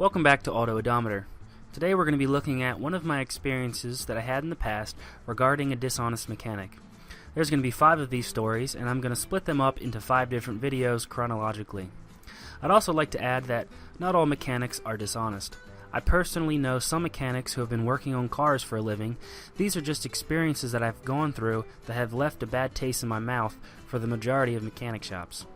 Welcome back to AutOdometer. Today we're going to be looking at one of my experiences that I had in the past regarding a dishonest mechanic. There's going to be 5 of these stories, and I'm going to split them up into 5 different videos chronologically. I'd also like to add that not all mechanics are dishonest. I personally know some mechanics who have been working on cars for a living. These are just experiences that I've gone through that have left a bad taste in my mouth for the majority of mechanic shops.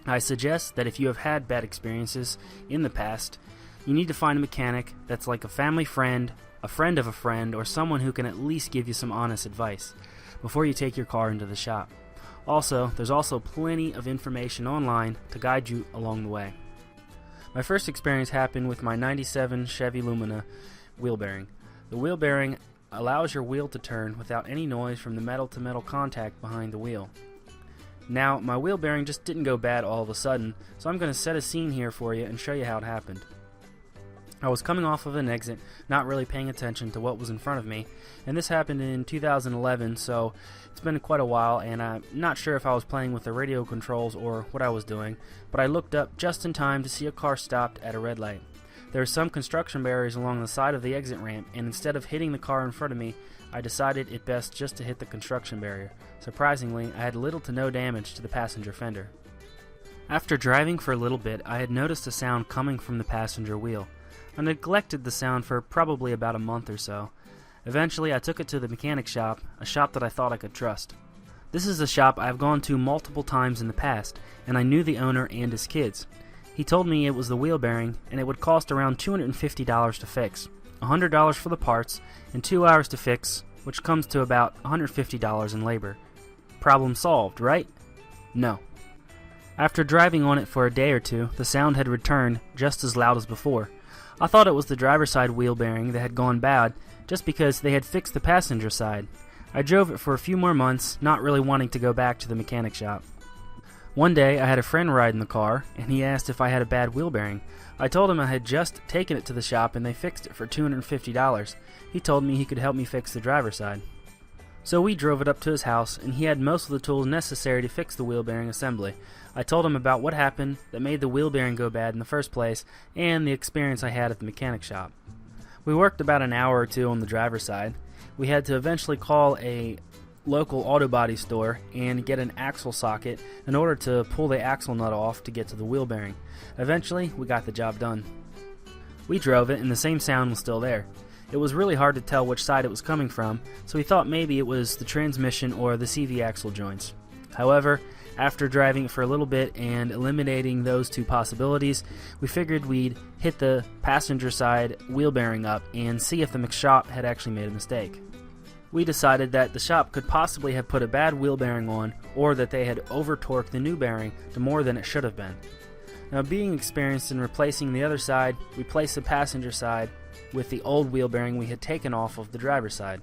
I suggest that if you have had bad experiences in the past, you need to find a mechanic that's like a family friend, a friend of a friend, or someone who can at least give you some honest advice before you take your car into the shop. Also, there's also plenty of information online to guide you along the way. My first experience happened with my 97 Chevy Lumina wheel bearing. The wheel bearing allows your wheel to turn without any noise from the metal-to-metal contact behind the wheel. Now, my wheel bearing just didn't go bad all of a sudden, so I'm going to set a scene here for you and show you how it happened. I was coming off of an exit, not really paying attention to what was in front of me, and this happened in 2011, so it's been quite a while, and I'm not sure if I was playing with the radio controls or what I was doing, but I looked up just in time to see a car stopped at a red light. There were some construction barriers along the side of the exit ramp, and instead of hitting the car in front of me, I decided it best just to hit the construction barrier. Surprisingly, I had little to no damage to the passenger fender. After driving for a little bit, I had noticed a sound coming from the passenger wheel. I neglected the sound for probably about a month or so. Eventually, I took it to the mechanic shop, a shop that I thought I could trust. This is a shop I've gone to multiple times in the past, and I knew the owner and his kids. He told me it was the wheel bearing, and it would cost around $250 to fix, $100 for the parts, and 2 hours to fix, which comes to about $150 in labor. Problem solved, right? No. After driving on it for a day or two, the sound had returned just as loud as before. I thought it was the driver's side wheel bearing that had gone bad just because they had fixed the passenger side. I drove it for a few more months, not really wanting to go back to the mechanic shop. One day I had a friend ride in the car, and he asked if I had a bad wheel bearing. I told him I had just taken it to the shop and they fixed it for $250. He told me he could help me fix the driver's side. So we drove it up to his house, and he had most of the tools necessary to fix the wheel bearing assembly. I told him about what happened that made the wheel bearing go bad in the first place, and the experience I had at the mechanic shop. We worked about an hour or two on the driver's side. We had to eventually call a local auto body store and get an axle socket in order to pull the axle nut off to get to the wheel bearing. Eventually, we got the job done. We drove it, and the same sound was still there. It was really hard to tell which side it was coming from, so we thought maybe it was the transmission or the CV axle joints. However, after driving it for a little bit and eliminating those 2 possibilities, we figured we'd hit the passenger side wheel bearing up and see if the shop had actually made a mistake. We decided that the shop could possibly have put a bad wheel bearing on, or that they had over-torqued the new bearing to more than it should have been. Now, being experienced in replacing the other side, we placed the passenger side with the old wheel bearing we had taken off of the driver's side.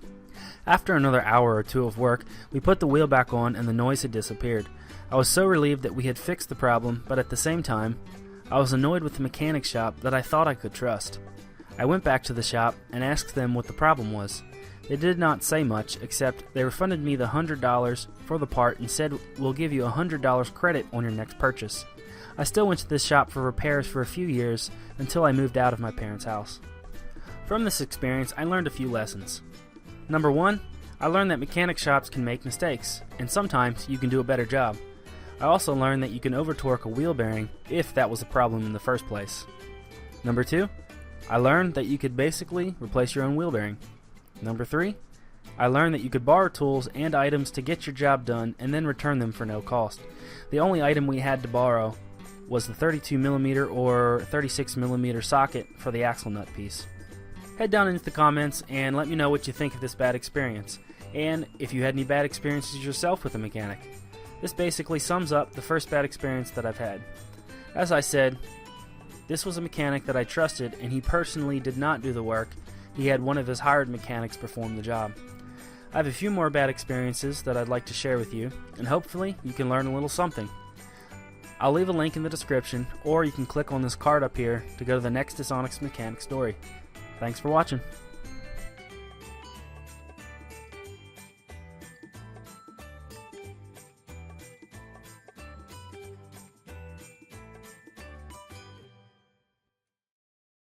After another hour or 2 of work, we put the wheel back on and the noise had disappeared. I was so relieved that we had fixed the problem, but at the same time, I was annoyed with the mechanic shop that I thought I could trust. I went back to the shop and asked them what the problem was. They did not say much, except they refunded me the $100 for the part and said, "We'll give you $100 credit on your next purchase." I still went to this shop for repairs for a few years until I moved out of my parents' house. From this experience, I learned a few lessons. Number 1, I learned that mechanic shops can make mistakes, and sometimes you can do a better job. I also learned that you can over-torque a wheel bearing if that was a problem in the first place. Number 2, I learned that you could basically replace your own wheel bearing. Number 3, I learned that you could borrow tools and items to get your job done and then return them for no cost. The only item we had to borrow was the 32mm or 36mm socket for the axle nut piece. Head down into the comments and let me know what you think of this bad experience, and if you had any bad experiences yourself with a mechanic. This basically sums up the first bad experience that I've had. As I said, this was a mechanic that I trusted, and he personally did not do the work. He had one of his hired mechanics perform the job. I have a few more bad experiences that I'd like to share with you, and hopefully you can learn a little something. I'll leave a link in the description, or you can click on this card up here to go to the next dishonest mechanic story. Thanks for watching.